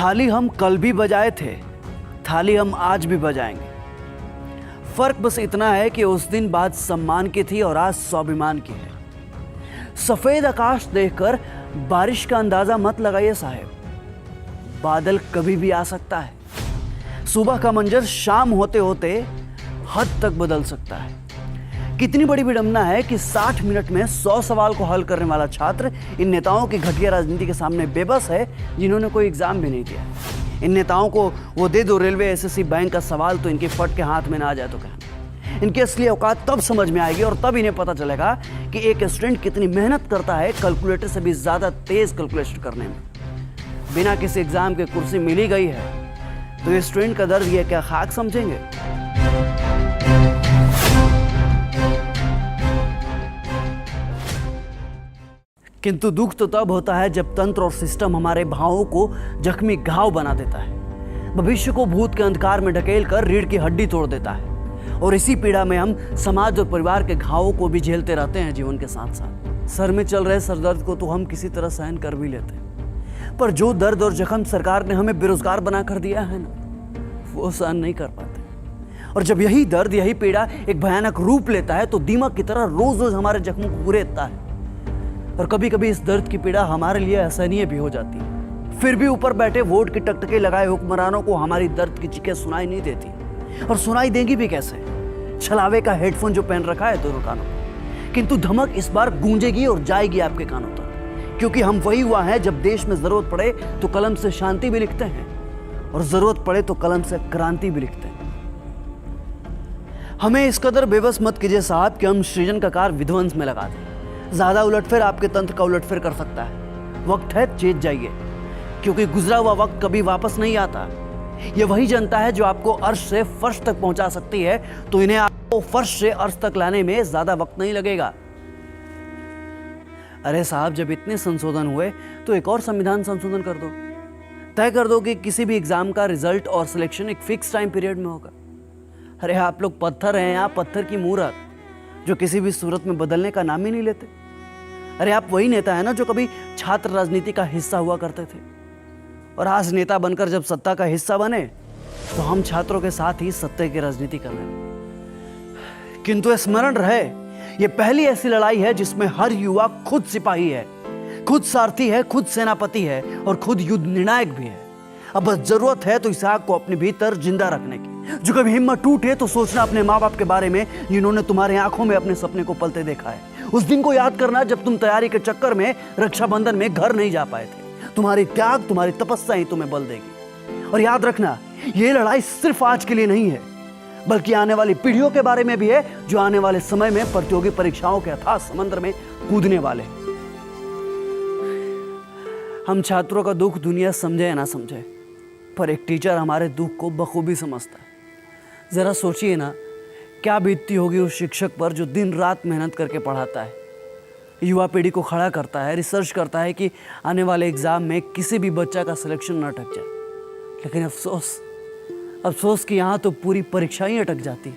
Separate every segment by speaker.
Speaker 1: थाली हम कल भी बजाए थे, थाली हम आज भी बजाएंगे। फर्क बस इतना है कि उस दिन बात सम्मान की थी और आज स्वाभिमान की है। सफेद आकाश देखकर बारिश का अंदाजा मत लगाइए साहब, बादल कभी भी आ सकता है। सुबह का मंजर शाम होते होते हद तक बदल सकता है। कितनी बड़ी विडंबना है कि 60 मिनट में 100 सवाल को हल करने वाला छात्र इन नेताओं की घटिया राजनीति के सामने बेबस है, जिन्होंने कोई एग्जाम भी नहीं दिया। इन नेताओं को वो दे दो रेलवे एसएससी बैंक का सवाल तो इनके फट के हाथ में ना आ जाए तो कहना। इनकी असली औकात तब समझ में आएगी और तब इन्हें पता चलेगा कि एक स्टूडेंट कितनी मेहनत करता है कैलकुलेटर से भी ज्यादा तेज कैलकुलेशन करने में। बिना किसी एग्जाम के कुर्सी मिली गई है तो ये स्टूडेंट का दर्द ये क्या खाक समझेंगे? किंतु दुख तो तब होता है जब तंत्र और सिस्टम हमारे भावों को जख्मी घाव बना देता है, भविष्य को भूत के अंधकार में ढकेल कर रीढ़ की हड्डी तोड़ देता है। और इसी पीड़ा में हम समाज और परिवार के घावों को भी झेलते रहते हैं जीवन के साथ साथ। सर में चल रहे सरदर्द को तो हम किसी तरह सहन कर भी लेते हैं, पर जो दर्द और जख्म सरकार ने हमें बेरोजगार बना कर दिया है ना, वो सहन नहीं कर पाते। और जब यही दर्द, यही पीड़ा एक भयानक रूप लेता है तो दीमक की तरह रोज रोज हमारे जख्मों को कुरेदता है। और कभी कभी इस दर्द की पीड़ा हमारे लिए असहनीय भी हो जाती है। फिर भी ऊपर बैठे वोट की टकटकी लगाए हुक्मरानों को हमारी दर्द की चीखें सुनाई नहीं देती, और सुनाई देंगी भी कैसे? छलावे का हेडफोन जो पहन रखा है दोनों कानों में। किंतु धमक इस बार गूंजेगी और जाएगी आपके कानों तक, क्योंकि हम वही हुआ है जब देश में जरूरत पड़े तो कलम से शांति भी लिखते हैं और जरूरत पड़े तो कलम से क्रांति भी लिखते हैं। हमें इस कदर बेबस मत कीजिए साहब कि हम सृजन का कार विध्वंस में लगा दें। ज्यादा उलटफेर आपके तंत्र का उलटफेर कर सकता है। वक्त है चेत जाइए, क्योंकि गुजरा हुआ वक्त कभी वापस नहीं आता। ये वही जनता है जो आपको अर्श से फर्श तक पहुंचा सकती है, तो इन्हें आपको फर्श से अर्श तक लाने में ज्यादा वक्त नहीं लगेगा। अरे साहब, जब इतने संशोधन हुए तो एक और संविधान संशोधन कर दो। तय कर दो कि किसी भी एग्जाम का रिजल्ट और सिलेक्शन एक फिक्स टाइम पीरियड में होगा। अरे आप लोग पत्थर हैं, आप पत्थर की मूरत जो किसी भी सूरत में बदलने का नाम ही नहीं लेते। अरे आप वही नेता है ना जो कभी छात्र राजनीति का हिस्सा हुआ करते थे, और आज नेता बनकर जब सत्ता का हिस्सा बने तो हम छात्रों के साथ ही सत्ता की राजनीति कर रहे हैं। किंतु स्मरण रहे, ये पहली ऐसी लड़ाई है जिसमें हर युवा खुद सिपाही है, खुद सारथी है, खुद सेनापति है और खुद युद्ध निर्णायक भी है। अब बस जरूरत है तो इस आग को अपने भीतर जिंदा रखने की। जो कभी हिम्मत टूटे तो सोचना अपने माँ बाप के बारे में, जिन्होंने तुम्हारे आंखों में अपने सपने को पलते देखा है। उस दिन को याद करना जब तुम तैयारी के चक्कर में रक्षाबंधन में घर नहीं जा पाए थे। तुम्हारी त्याग, तुम्हारी तपस्या ही तुम्हें बल देगी। और याद रखना, ये लड़ाई सिर्फ आज के लिए नहीं है, बल्कि आने वाली पीढ़ियों के बारे में भी है, जो आने वाले समय में प्रतियोगी परीक्षाओं के अथाह समंदर में कूदने वाले। हम छात्रों का दुख दुनिया समझे या ना समझे, पर एक टीचर हमारे दुख को बखूबी समझता है। जरा सोचिए ना, क्या बीतती होगी उस शिक्षक पर जो दिन रात मेहनत करके पढ़ाता है, युवा पीढ़ी को खड़ा करता है, रिसर्च करता है कि आने वाले एग्जाम में किसी भी बच्चा का सिलेक्शन न अटक जाए। लेकिन अफसोस कि यहाँ तो पूरी परीक्षा ही अटक जाती है।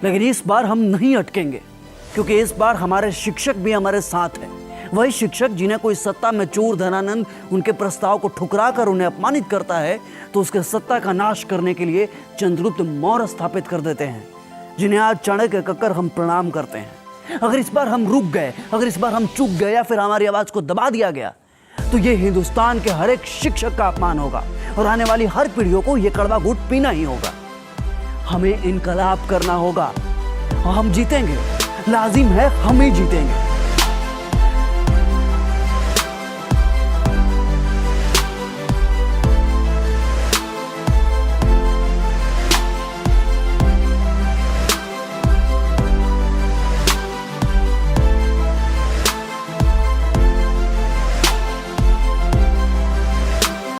Speaker 1: लेकिन इस बार हम नहीं अटकेंगे, क्योंकि इस बार हमारे शिक्षक भी हमारे साथ हैं। वही शिक्षक जिन्हें कोई सत्ता में चोर धनानंद उनके प्रस्ताव को ठुकरा कर उन्हें अपमानित करता है, तो उसके सत्ता का नाश करने के लिए चंद्रगुप्त मौर्य स्थापित कर देते हैं, जिन्हें आज चाणक्य कहकर हम प्रणाम करते हैं। अगर इस बार हम रुक गए, अगर इस बार हम चूक गए या फिर हमारी आवाज को दबा दिया गया, तो ये हिंदुस्तान के हर एक शिक्षक का अपमान होगा और आने वाली हर पीढ़ियों को ये कड़वा घूंट पीना ही होगा। हमें इनकलाब करना होगा और हम जीतेंगे। लाजिम है, हम ही जीतेंगे।